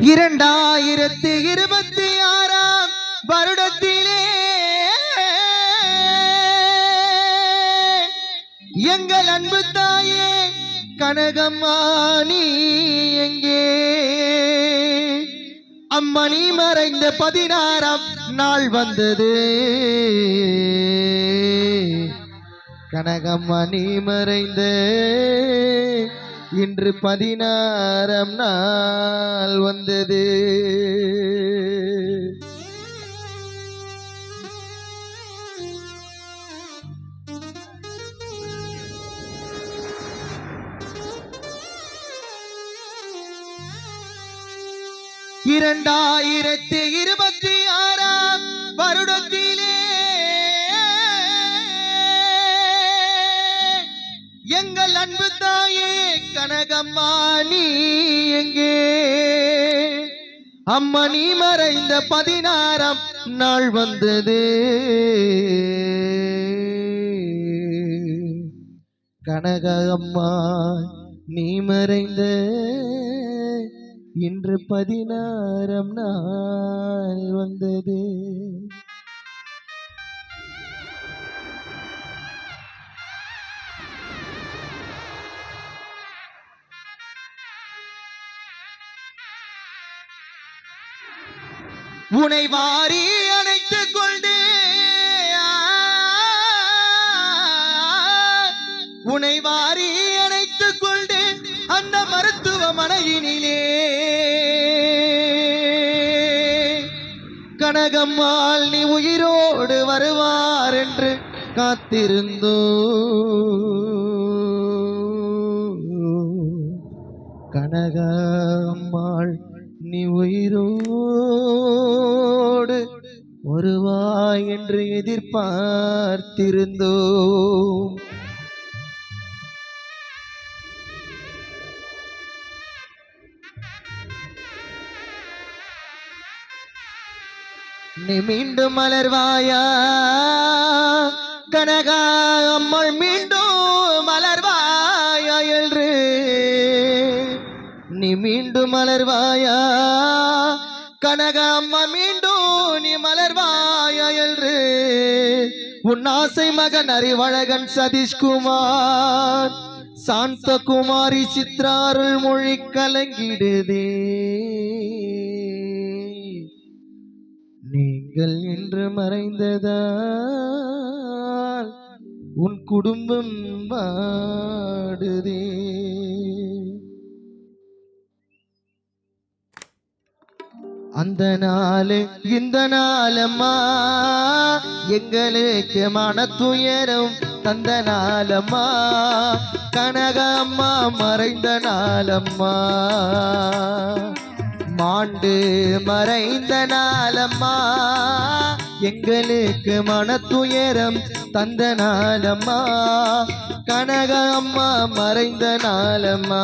2026ஆம் வருடத்திலே எங்கள் அன்பு தாயே கனகம்மா நீ எங்கே? அம்மணி மறைந்த 16ஆம் நாள் வந்தது. கனகம்மா நீ மறைந்த இன்று 16ஆம் நாள் வந்தது. இரண்டாயிரத்து 26ஆம் வருடத்திலே எங்கள் அன்பு தாயே கனகம்மா நீ எங்கே? அம்மணி மறைந்த 16ஆம் நாள் வந்தது. கனகம்மா நீ மறைந்த இன்று 16ஆம் நாள் வந்தது. உனை வாரி அணைத்துக் கொண்டு உனை வாரி அணைத்துக் கொண்டு அந்த மருத்துவமனையினிலே கனகம்மாள் நீ உயிரோடு வருவார் என்று காத்திருந்தோ. கனகம்மாள் நீ உயிரோடு வருவாய் என்று எதிர்பார்த்திருந்தோ. நீ மீண்டும் மலர்வாயா கனகம்மாள் மீண்டும் மலர்வாயா என்று? நீ மீண்டும் மலர்வாயா கனகம்மா மீண்டும் நீ மலர்வாயா என்று உன் ஆசை மகன் அறிவழகன் சதீஷ்குமார் சாந்தகுமாரி சித்ராருள் மொழி கலங்கிடுதே. நீங்கள் இன்று மறைந்ததால் உன் குடும்பம் வாடுதே. அந்த நாளு இந்த நாளம்மா எங்களுக்கு மன துயரம் தந்த நாளம்மா. கனகம்மா மறைந்த நாளம்மா, மாண்டு மறைந்த நாளம்மா, எங்களுக்கு மன துயரம் தந்த நாளம்மா. கனகம்மா மறைந்த நாளம்மா,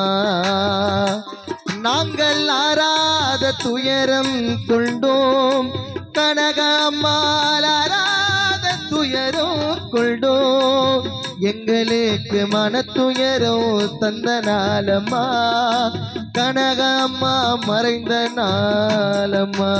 நாங்கள் ஆராத துயரம் கொண்டோம். கனகம்மாள் ஆராத துயரம் கொண்டோம். எங்களுக்கு மன துயரம் தந்த நாளம்மா. கனகம்மா மறைந்த நாளம்மா.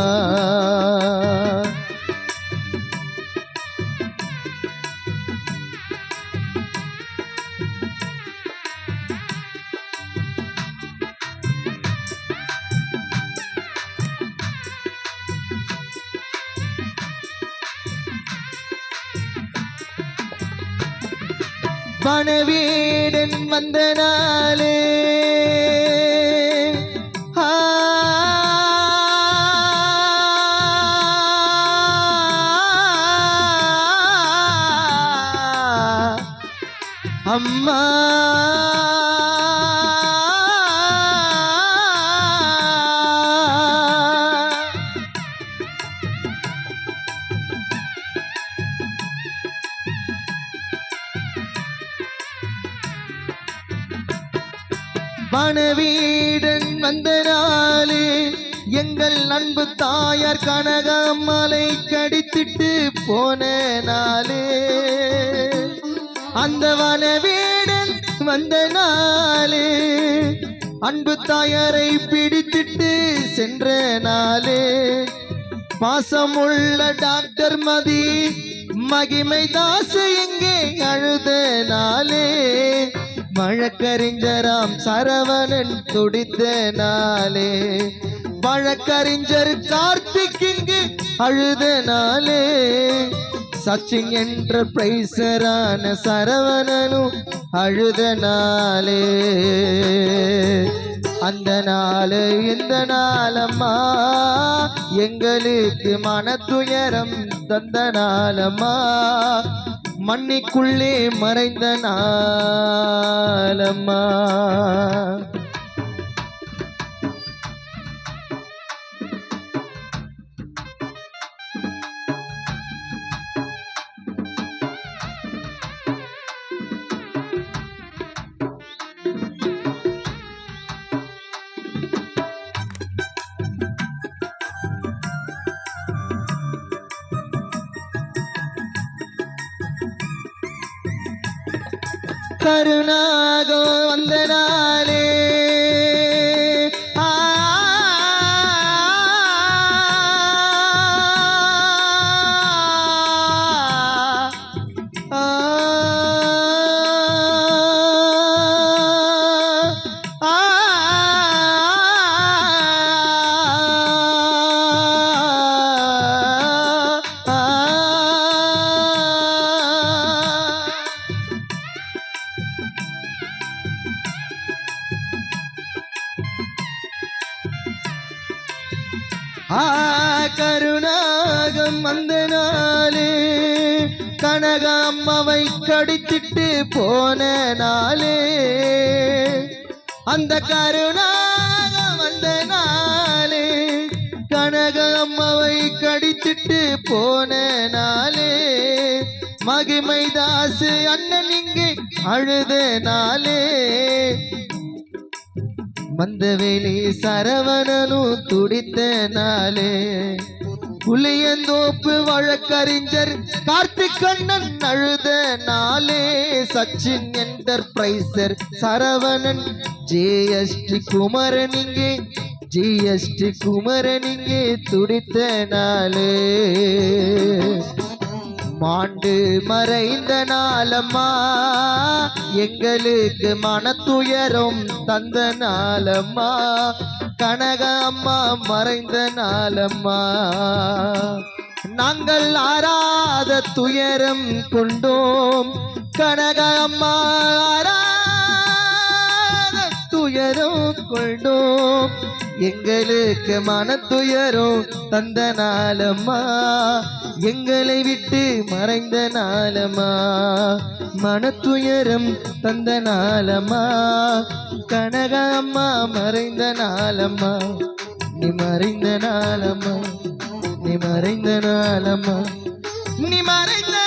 மணவீடன் வந்த நாளே அம்மா மணவீடன் வந்த நாளே எங்கள் அன்பு தாயார் கனகம்மாளை கடித்திட்டு போன நாளே. அந்த வனவீடன் வந்த நாளே அன்பு தாயாரை பிடித்திட்டு சென்ற நாளே பாசமுள்ள டாக்டர் மதி மகிமை தாசு எங்கே அழுத நாளே வழக்கறிஞராம் சரவணன் துடித்த நாளே வழக்கறிஞர் கார்த்திக் இங்கு அழுத நாளே சச்சின் என்ற பிரைசரான சரவணனும் அழுத நாளே அந்த நாள் இந்த நாளம்மா எங்களுக்கு மனத்துயரம் தந்த நாளம்மா மண்ணிக்குள்ளே மறைந்த நாளம்மா கருணாகோ வந்த நாளே கருணாகம் வந்த நாளே கனக அம்மாவை கடித்திட்டு போன நாளே அந்த கருணாகம் வந்த நாளே கனக அம்மாவை கடித்திட்டு போன நாளே மகிமை தாசு அண்ணன் இங்கே அழுத நாளே மந்தவேலி சரவணனும் துடித்த நாளே புளியந்தோப்பு வழக்கறிஞர் கார்த்திக் கண்ணன் அழுத நாளே சச்சின் என்டர்பிரைசர் சரவணன் ஜிஎஸ்டி குமரன் இங்கே ஜிஎஸ்டி குமரன் இங்கே துடித்த நாளே மாண்டு மறைந்த நாளம்மா எங்களுக்கு மனத்துயரம் தந்த நாளம்மா கனக அம்மா மறைந்த நாளம்மா நாங்கள் ஆராத துயரம் கொண்டோம் கனக அம்மா ஆராத துயரம் கொண்டோம் எங்களுக்கு மனத்துயரம் தந்த நாளம்மா எங்களை விட்டு மறைந்த நாளம்மா மனத்துயரம் தந்த நாளம்மா கனக அம்மா மறைந்த நாளம்மா நீ மறைந்த நாளம்மா நீ மறைந்த நாளம்மா நீ மறைந்த